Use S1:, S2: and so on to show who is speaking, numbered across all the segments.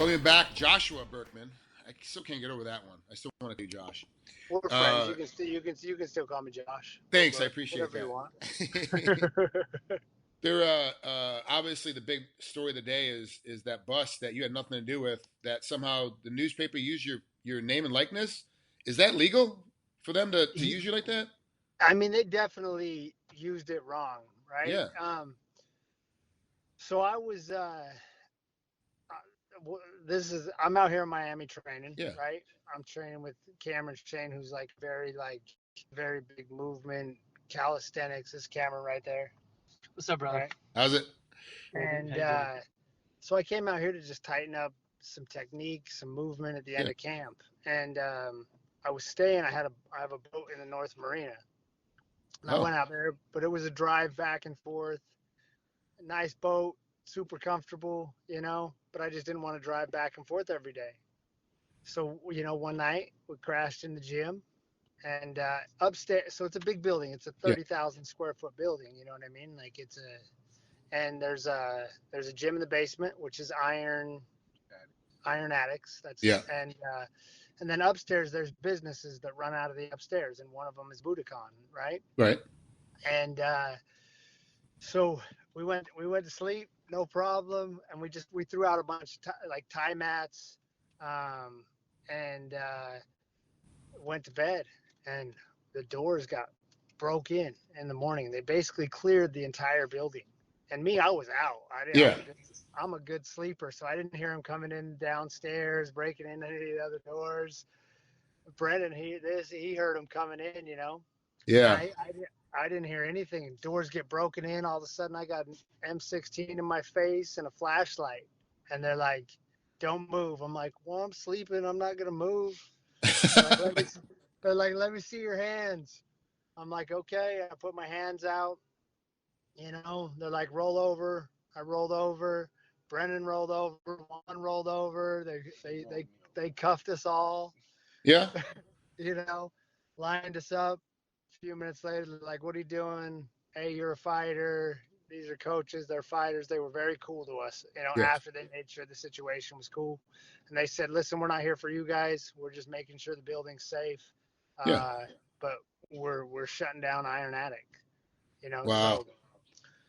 S1: Welcome back, Joshua Burkman. I still can't get over that one. I still want to do Josh.
S2: We're friends. You can still call me Josh.
S1: Thanks, I appreciate
S2: whatever
S1: that.
S2: You want.
S1: There, obviously, the big story of the day is that bust that you had nothing to do with. That somehow the newspaper used your name and likeness. Is that legal for them to use you like that?
S2: I mean, they definitely used it wrong, right?
S1: Yeah.
S2: So I was. I'm out here in Miami training,
S1: Yeah.
S2: right? I'm training with Cameron Shane, who's very big movement calisthenics. This Cameron right there.
S3: What's up, brother?
S2: Right?
S1: How's it?
S2: And so I came out here to just tighten up some technique, some movement at the end of camp. And I was staying. I have a boat in the North Marina. And I went out there, but it was a drive back and forth. A nice boat, super comfortable, but I just didn't want to drive back and forth every day. So, one night we crashed in the gym and upstairs. So it's a big building. It's a 30,000 square foot building. You know what I mean? Like and there's a gym in the basement, which is Iron Addicts. And then upstairs, there's businesses that run out of the upstairs. And one of them is Budokan, right?
S1: Right.
S2: And so we went to sleep, no problem. And we threw out a bunch of tie mats and went to bed. And the doors got broke in the morning. They basically cleared the entire building. And me, I was out. I'm a good sleeper, so I didn't hear him coming in downstairs, breaking in any of the other doors. Brendan, he heard him coming in,
S1: Yeah.
S2: I didn't hear anything. Doors get broken in. All of a sudden, I got an M16 in my face and a flashlight. And they're like, don't move. I'm like, well, I'm sleeping. I'm not going to move. They're like, let me see your hands. I'm like, okay. I put my hands out. They're like, roll over. I rolled over. Brendan rolled over. Juan rolled over. They cuffed us all.
S1: Yeah.
S2: Lined us up. A few minutes later, like, what are you doing? Hey, you're a fighter. These are coaches. They're fighters. They were very cool to us, after they made sure the situation was cool. And they said, listen, we're not here for you guys. We're just making sure the building's safe. But we're shutting down Iron Addict,
S1: Wow.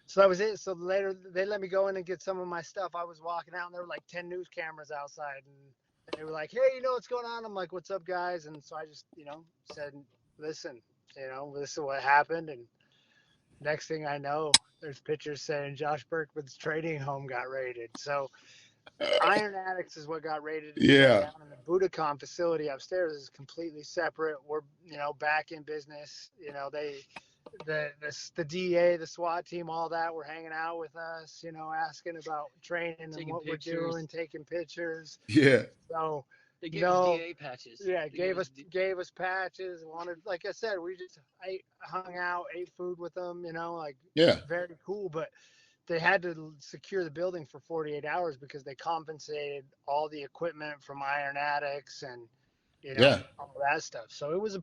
S2: So that was it. So later they let me go in and get some of my stuff. I was walking out and there were like 10 news cameras outside and they were like, hey, what's going on? I'm like, what's up, guys? And so I just, said, listen, this is what happened. And next thing I know, there's pictures saying Josh Burkman's training home got raided. So Iron Addicts is what got raided.
S1: Yeah.
S2: Down in the Budokan facility upstairs is completely separate. We're, back in business. The DEA, the SWAT team, all that were hanging out with us, asking about training and what we're doing, taking pictures.
S1: Yeah.
S2: So
S3: they gave us DEA patches.
S2: Yeah, gave us patches. Wanted, like I said, I hung out, ate food with them, very cool. But they had to secure the building for 48 hours because they compensated all the equipment from Iron Addicts and all that stuff. So it was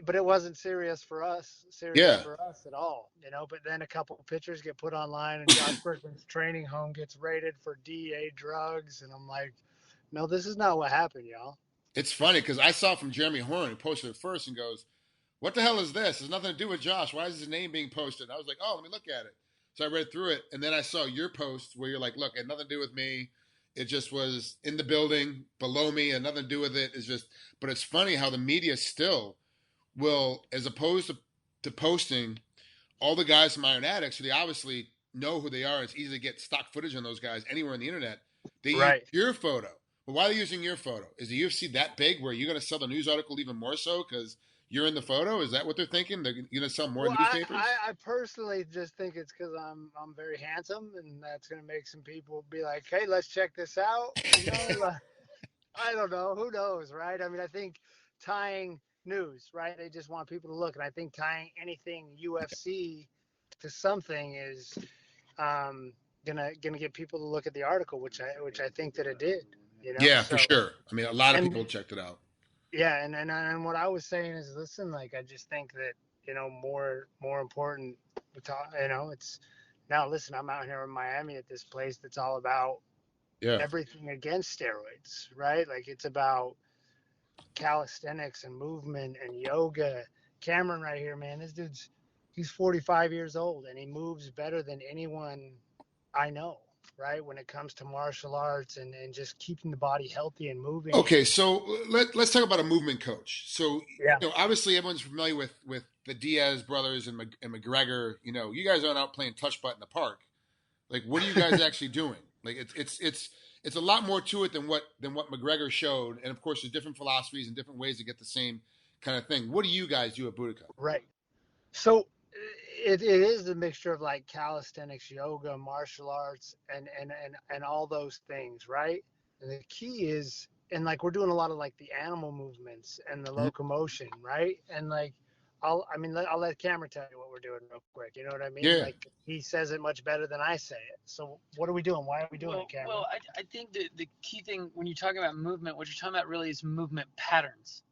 S2: but it wasn't serious for us at all, but then a couple of pictures get put online and Josh Burkman's training home gets raided for DEA drugs. And I'm like, no, this is not what happened, y'all.
S1: It's funny because I saw from Jeremy Horn, who posted it first and goes, what the hell is this? It's nothing to do with Josh. Why is his name being posted? I was like, oh, let me look at it. So I read through it. And then I saw your post where you're like, look, it had nothing to do with me. It just was in the building below me and nothing to do with it. But it's funny how the media still will, as opposed to posting all the guys from Iron Addicts, who they obviously know who they are. It's easy to get stock footage on those guys anywhere on the internet. They use your photo. But why are they using your photo? Is the UFC that big where you're going to sell the news article even more so because you're in the photo? Is that what they're thinking? They're going to sell more newspapers?
S2: I personally just think it's because I'm very handsome, and that's going to make some people be like, hey, let's check this out. I don't know. Who knows, right? I mean, I think tying news, right? They just want people to look, and I think tying anything UFC to something is gonna get people to look at the article, which I think that it did.
S1: Yeah, for sure. I mean, a lot of people checked it out.
S2: Yeah, and what I was saying is, listen, like I just think that more important. It's now. Listen, I'm out here in Miami at this place that's all about
S1: Yeah.
S2: everything against steroids, right? Like it's about calisthenics and movement and yoga. Cameron right here, man, he's 45 years old and he moves better than anyone I know, right? When it comes to martial arts and just keeping the body healthy and moving.
S1: Okay, so let's talk about a movement coach. So,
S2: Yeah.
S1: obviously everyone's familiar with the Diaz brothers and McGregor. You guys aren't out playing touch putt in the park. Like, what are you guys actually doing? Like, it's a lot more to it than what McGregor showed. And of course, there's different philosophies and different ways to get the same kind of thing. What do you guys do at Budokan?
S2: Right. So it is a mixture of like calisthenics, yoga, martial arts, and all those things, right? And the key is, and like we're doing a lot of like the animal movements and the locomotion, right? And like I'll let Cameron tell you what we're doing real quick. You know what I mean?
S1: Yeah.
S2: Like he says it much better than I say it. So what are we doing? Why are we doing it, Cameron?
S3: Well, I think the key thing when you're talking about movement, what you're talking about really is movement patterns,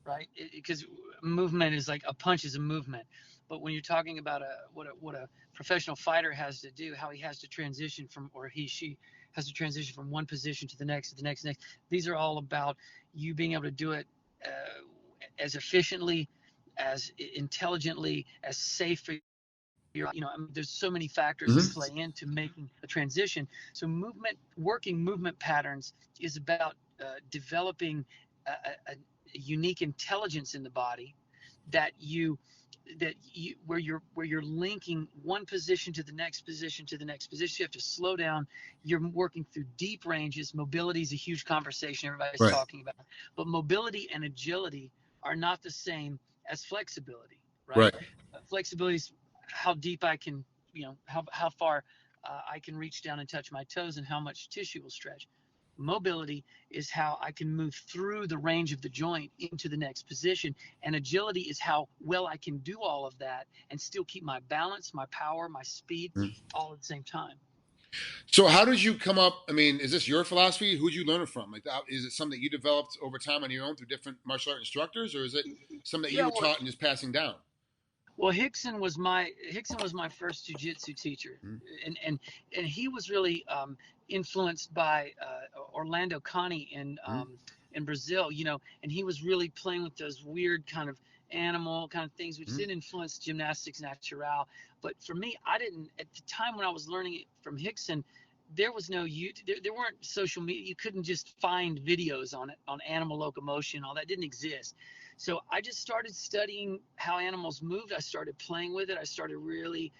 S3: right? Because movement is like a punch is a movement. But when you're talking about what a professional fighter has to do, how he has to transition from, or she has to transition from one position to the next, to the next, these are all about you being able to do it as efficiently, as intelligently, as safe for your, there's so many factors that play into making a transition. So working movement patterns is about developing a unique intelligence in the body where you're linking one position to the next position to the next position. You have to slow down. You're working through deep ranges. Mobility is a huge conversation everybody's talking about, but mobility and agility are not the same as flexibility, right? Flexibility is how deep I can, how far I can reach down and touch my toes and how much tissue will stretch. Mobility is how I can move through the range of the joint into the next position. And agility is how well I can do all of that and still keep my balance, my power, my speed all at the same time.
S1: So how did you come up? I mean, is this your philosophy? Who'd you learn it from? Like, is it something that you developed over time on your own through different martial art instructors, or is it something that you were taught and just passing down?
S3: Well, Hickson was my first jiu-jitsu teacher, and he was really influenced by Orlando Connie in Brazil, and he was really playing with those weird kind of animal kind of things, which did influence gymnastics natural. But for me, I didn't, at the time when I was learning it from Hickson, there was no YouTube, there weren't social media. You couldn't just find videos on animal locomotion. All that didn't exist. So I just started studying how animals moved. I started playing with it. I started really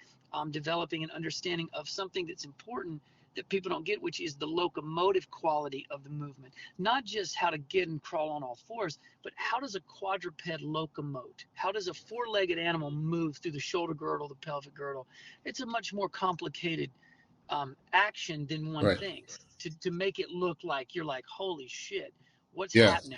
S3: developing an understanding of something that's important that people don't get, which is the locomotive quality of the movement. Not just how to get and crawl on all fours, but how does a quadruped locomote? How does a four-legged animal move through the shoulder girdle, the pelvic girdle? It's a much more complicated action than one thing to make it look like you're like, holy shit, what's happening?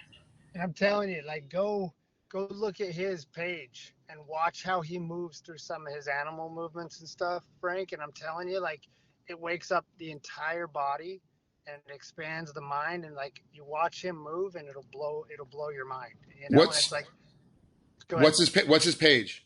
S2: And I'm telling you, like, go look at his page and watch how he moves through some of his animal movements and stuff, Frank. And I'm telling you, like, it wakes up the entire body and it expands the mind. And like, you watch him move, and it'll blow your mind. And it's like,
S1: what's his page?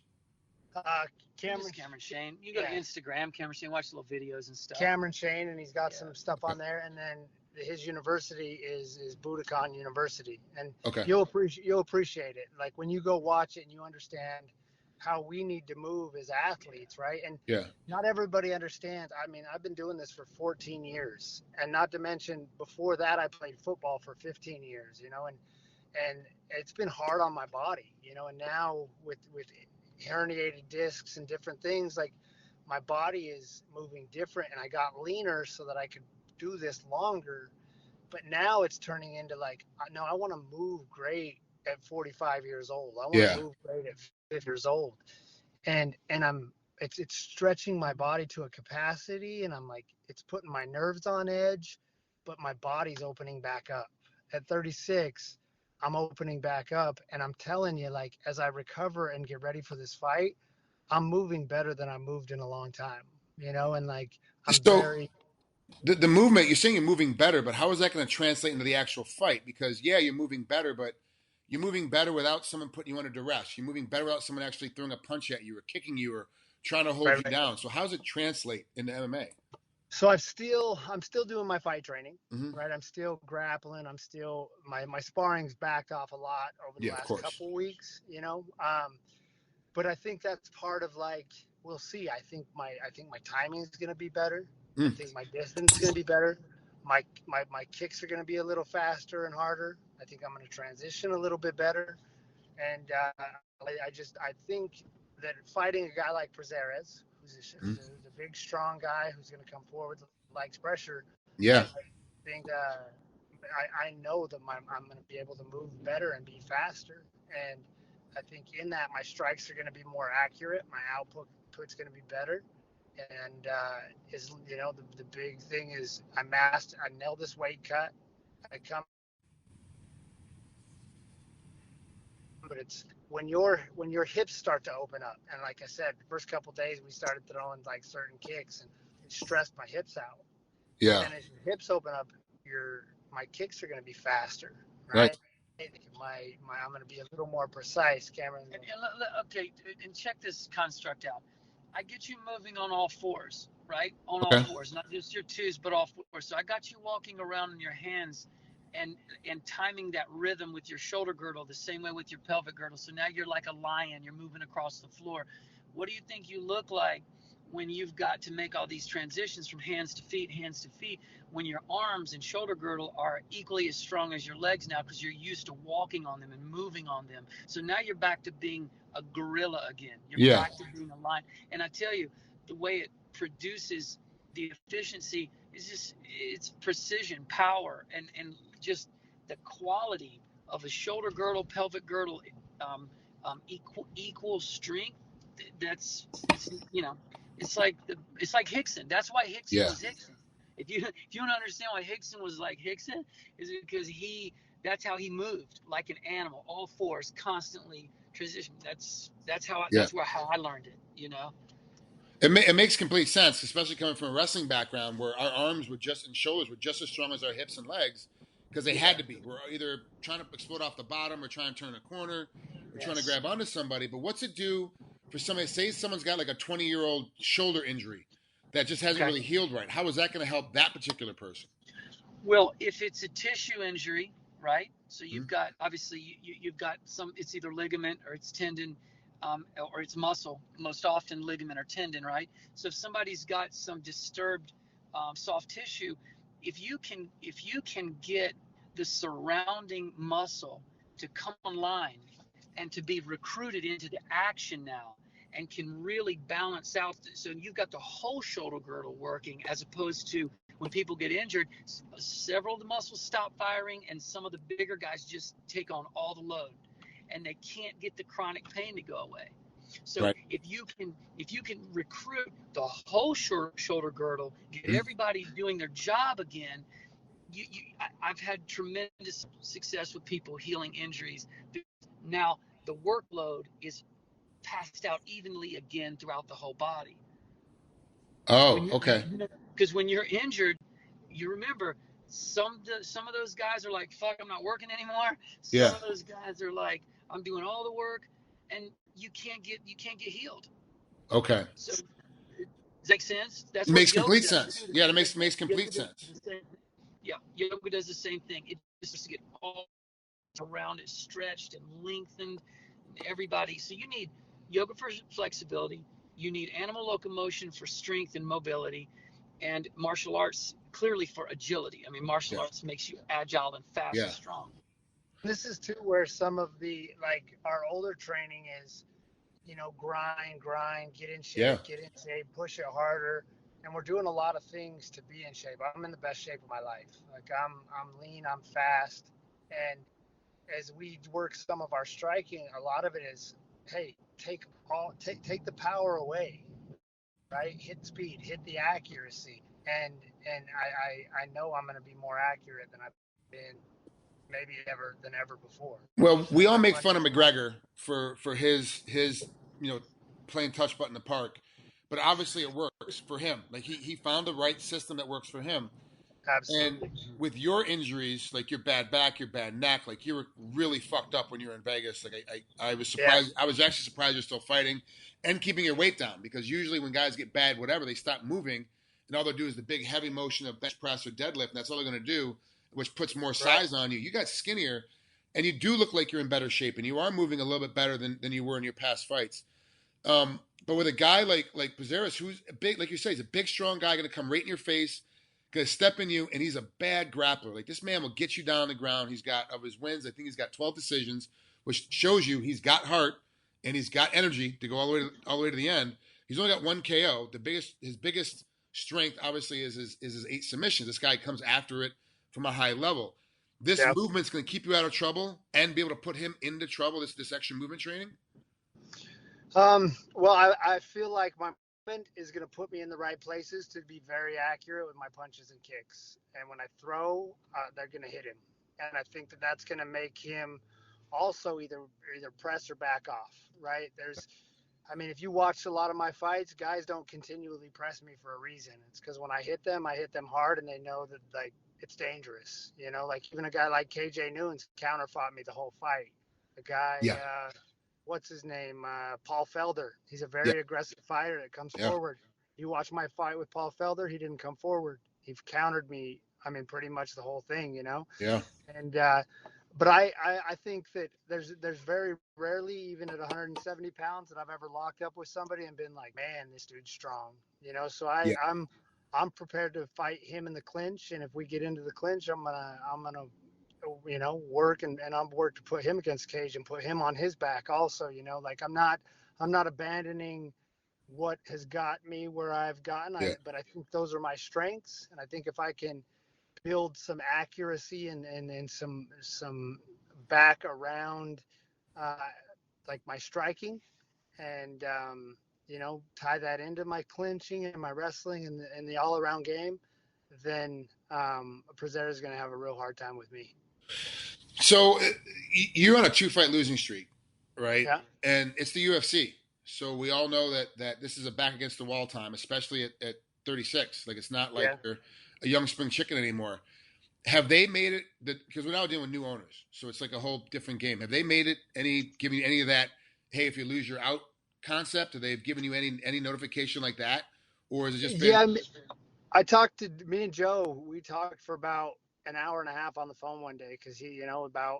S2: Cameron
S3: Shane. You go to Instagram, Cameron Shane, watch little videos and stuff.
S2: Cameron Shane, and he's got some stuff on there. And then his university is Budokan University, and you'll appreciate it. Like when you go watch it and you understand how we need to move as athletes, right? And not everybody understands. I mean, I've been doing this for 14 years, and not to mention before that, I played football for 15 years, and it's been hard on my body, and now with herniated discs and different things, like my body is moving different, and I got leaner so that I could do this longer. But now it's turning into like, no, I want to move great at 45 years old. I want to move great at 50 years old. And it's stretching my body to a capacity, and I'm like, it's putting my nerves on edge, but my body's opening back up. At 36, I'm opening back up, and I'm telling you, like, as I recover and get ready for this fight, I'm moving better than I moved in a long time, and like,
S1: the movement, you're saying you're moving better, but how is that going to translate into the actual fight? Because you're moving better, but you're moving better without someone putting you under duress. You're moving better without someone actually throwing a punch at you or kicking you or trying to hold you down. So how does it translate into MMA?
S2: So I'm still doing my fight training,
S1: Mm-hmm.
S2: right? I'm still grappling. I'm still my sparring's backed off a lot over the
S1: Yeah, of
S2: last
S1: course.
S2: couple weeks, you know. But I think that's part of like we'll see. I think my timing is going to be better. I think my distance is going to be better. My kicks are going to be a little faster and harder. I think I'm going to transition a little bit better. And I think that fighting a guy like Prezeres, who's a big, strong guy who's going to come forward, likes pressure.
S1: Yeah.
S2: I think I know that I'm going to be able to move better and be faster. And I think in that my strikes are going to be more accurate. My output's going to be better. And the big thing is I nailed this weight cut. But it's when your hips start to open up, and like I said, the first couple of days we started throwing like certain kicks, and it stressed my hips out.
S1: Yeah.
S2: And as your hips open up, my kicks are going to be faster,
S1: Right.
S2: I'm going to be a little more precise, Cameron.
S3: Okay, and check this construct out. I get you moving on all fours, right? On
S1: Okay.
S3: all fours, not just your twos, but all fours. So I got you walking around in your hands and timing that rhythm with your shoulder girdle the same way with your pelvic girdle. So now you're like a lion. You're moving across the floor. What do you think you look like when you've got to make all these transitions from hands to feet, when your arms and shoulder girdle are equally as strong as your legs now because you're used to walking on them and moving on them. So now you're back to being a gorilla again. You're back to being a lion. And I tell you, the way it produces the efficiency is just, it's precision, power, and just the quality of a shoulder girdle, pelvic girdle, equal strength. It's like Hickson. That's why Hickson was Hickson. If you don't understand why Hickson was like Hickson, is it because that's how he moved like an animal, all fours, constantly transition. That's how I learned it. You know.
S1: It makes complete sense, especially coming from a wrestling background where our arms and shoulders were just as strong as our hips and legs because they had to be. We're either trying to explode off the bottom or trying to turn a corner or trying to grab onto somebody. But what's it do for somebody? Say someone's got like a 20-year-old shoulder injury that just hasn't really healed right. How is that going to help that particular person?
S3: Well, if it's a tissue injury, right? So you've got, obviously, you've got it's either ligament or it's tendon, or it's muscle, most often ligament or tendon, right? So if somebody's got some disturbed soft tissue, if you can get the surrounding muscle to come online and to be recruited into the action now and can really balance out, so you've got the whole shoulder girdle working, as opposed to when people get injured, several of the muscles stop firing and some of the bigger guys just take on all the load and they can't get the chronic pain to go away. So if you can recruit the whole shoulder girdle, get everybody doing their job again, I've had tremendous success with people healing injuries. Now the workload is passed out evenly again throughout the whole body.
S1: Okay.
S3: Because when you're injured, you remember some of those guys are like, fuck, I'm not working anymore. Some of those guys are like, I'm doing all the work, and you can't get healed.
S1: Okay.
S3: So does that make sense?
S1: It makes complete sense. Yeah, it makes complete sense.
S3: Yeah, yoga does the same thing. It just to get all around it stretched and lengthened. Everybody. So you need yoga for flexibility. You need animal locomotion for strength and mobility, and martial arts clearly for agility. I mean, martial arts makes you agile and fast and strong.
S2: This is too where some of the, like, our older training is, grind, get in shape, push it harder. And we're doing a lot of things to be in shape. I'm in the best shape of my life. Like I'm lean, I'm fast. And as we work some of our striking, a lot of it is, hey, take the power away, right? Hit speed, hit the accuracy. And I know I'm going to be more accurate than I've been than ever before.
S1: Well, we all make fun of McGregor for his playing touch button in the park, but obviously it works for him. Like he found the right system that works for him.
S2: Absolutely.
S1: And with your injuries, like your bad back, your bad neck, like you were really fucked up when you were in Vegas. Like I was surprised. I was actually surprised you're still fighting and keeping your weight down, because usually when guys get bad, whatever, they stop moving and all they'll do is the big heavy motion of bench press or deadlift, and that's all they're going to do, which puts more size on you. You got skinnier, and you do look like you're in better shape, and you are moving a little bit better than you were in your past fights. But with a guy like Pizarro, who's a big, like you say, he's a big, strong guy, going to come right in your face, going to step in you, and he's a bad grappler. Like, this man will get you down on the ground. He's got, of his wins, I think he's got 12 decisions, which shows you he's got heart and he's got energy to go all the way to the end. He's only got one KO. His biggest strength, obviously, is his 8 submissions. This guy comes after it from a high level. This movement's going to keep you out of trouble and be able to put him into trouble. This extra movement training.
S2: Well, I feel like my movement is going to put me in the right places to be very accurate with my punches and kicks. And when I throw, they're going to hit him. And I think that that's going to make him also either press or back off, right? If you watch a lot of my fights, guys don't continually press me for a reason. It's because when I hit them hard, and they know that, like, it's dangerous. You know, like, even a guy like KJ Nunes counter fought me the whole fight. A guy, what's his name? Paul Felder. He's a very aggressive fighter that comes forward. You watch my fight with Paul Felder, he didn't come forward. He countered me, pretty much the whole thing, you know?
S1: Yeah.
S2: And, but I think that there's very rarely, even at 170 pounds, that I've ever locked up with somebody and been like, man, this dude's strong, you know? So I'm prepared to fight him in the clinch. And if we get into the clinch, I'm gonna work and I'll work to put him against Cage and put him on his back also, you know, like I'm not abandoning what has got me where I've gotten, but I think those are my strengths. And I think if I can build some accuracy and some back around, like my striking and, tie that into my clinching and my wrestling and the all around game, then, Pizarro is going to have a real hard time with me.
S1: So you're on a 2-fight losing streak, right?
S2: Yeah.
S1: And it's the UFC. So we all know that this is a back against the wall time, especially at 36. Like, it's not like you're a young spring chicken anymore. Have they made it because we're now dealing with new owners, so it's like a whole different game. Have they made it giving you any of that, hey, if you lose, you're out concept? Have they given you any notification like that? Or is it just been...
S2: me and Joe, we talked for about an hour and a half on the phone one day because he, about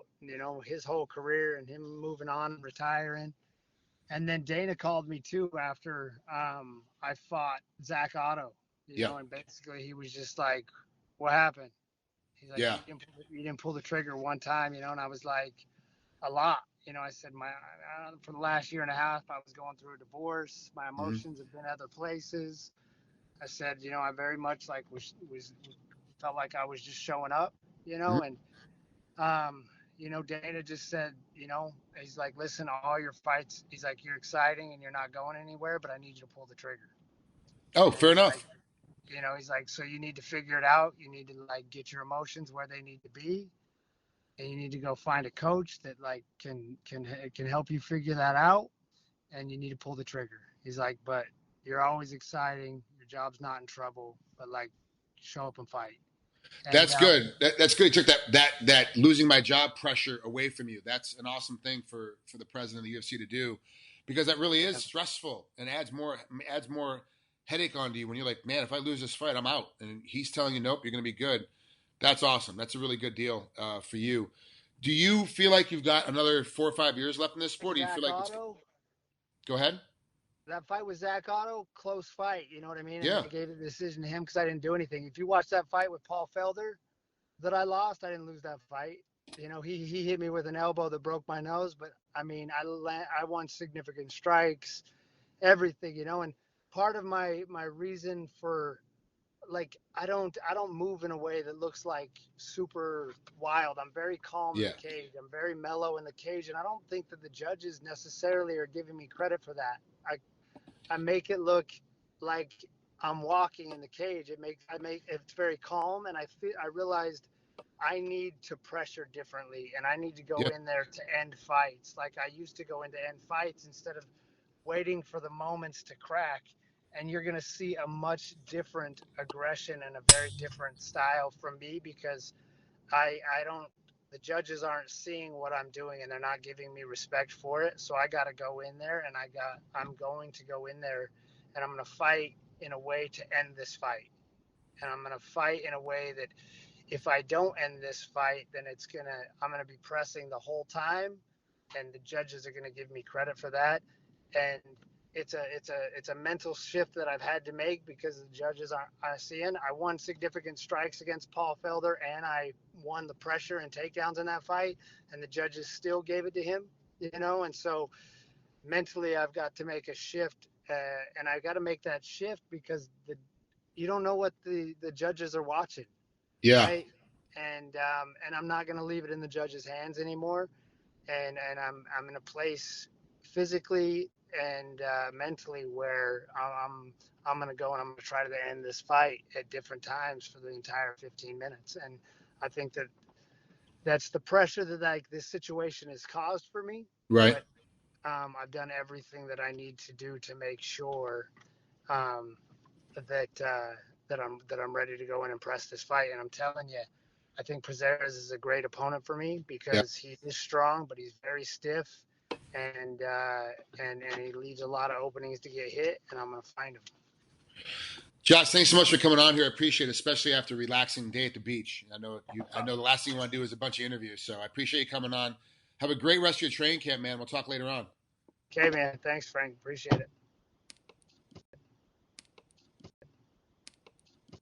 S2: his whole career and him moving on, retiring. And then Dana called me too after I fought Zach Otto, and basically he was just like, what happened? He's like, you didn't pull the trigger one time, and I was like, a lot. I said, for the last year and a half, I was going through a divorce. My emotions have been other places. I said, I very much like felt like I was just showing up, and, Dana just said, he's like, listen, all your fights, he's like, you're exciting and you're not going anywhere, but I need you to pull the trigger.
S1: Oh, fair enough.
S2: Like, he's like, so you need to figure it out. You need to like get your emotions where they need to be. And you need to go find a coach that like can help you figure that out. And you need to pull the trigger. He's like, but you're always exciting. Your job's not in trouble, but like show up and fight. And,
S1: that's good. That's good. He took that losing my job pressure away from you. That's an awesome thing for the president of the UFC to do, because that really is stressful and adds more headache onto you when you're like, man, if I lose this fight, I'm out. And he's telling you, nope, you're going to be good. That's awesome. That's a really good deal for you. Do you feel like you've got another 4 or 5 years left in this sport? Do you feel like Go ahead.
S2: That fight with Zach Otto, close fight. You know what I mean?
S1: Yeah.
S2: And I gave the decision to him because I didn't do anything. If you watch that fight with Paul Felder that I lost, I didn't lose that fight. He hit me with an elbow that broke my nose, but I mean, I won significant strikes, everything, and part of my reason for, like, I don't move in a way that looks like super wild. I'm very calm in the cage. I'm very mellow in the cage. And I don't think that the judges necessarily are giving me credit for that. I make it look like I'm walking in the cage. It's very calm. And I realized I need to pressure differently, and I need to go in there to end fights. Like I used to go in to end fights instead of waiting for the moments to crack. And you're going to see a much different aggression and a very different style from me because the judges aren't seeing what I'm doing and they're not giving me respect for it. So I got to go in there and I'm going to go in there and I'm going to fight in a way to end this fight. and I'm going to fight in a way that if I don't end this fight, then I'm going to be pressing the whole time, and the judges are going to give me credit for that. And it's a mental shift that I've had to make because the judges aren't seeing. I won significant strikes against Paul Felder, and I won the pressure and takedowns in that fight, and the judges still gave it to him, and so mentally I've got to make a shift, and I got to make that shift because you don't know what the judges are watching.
S1: Yeah.
S2: Right? And I'm not going to leave it in the judges' hands anymore. And I'm in a place physically and mentally where I'm going to go and I'm going to try to end this fight at different times for the entire 15 minutes. And I think that's the pressure that this situation has caused for me.
S1: Right.
S2: But I've done everything that I need to do to make sure that I'm ready to go in and press this fight. And I'm telling you, I think Prazeres is a great opponent for me because he is strong, but he's very stiff, and he leaves a lot of openings to get hit, and I'm gonna find him.
S1: Josh, thanks so much for coming on here. I appreciate it, especially after a relaxing day at the beach. I know the last thing you want to do is a bunch of interviews, so I appreciate you coming on. Have a great rest of your training camp, man. We'll talk later on.
S2: Okay, man. Thanks, Frank. Appreciate it.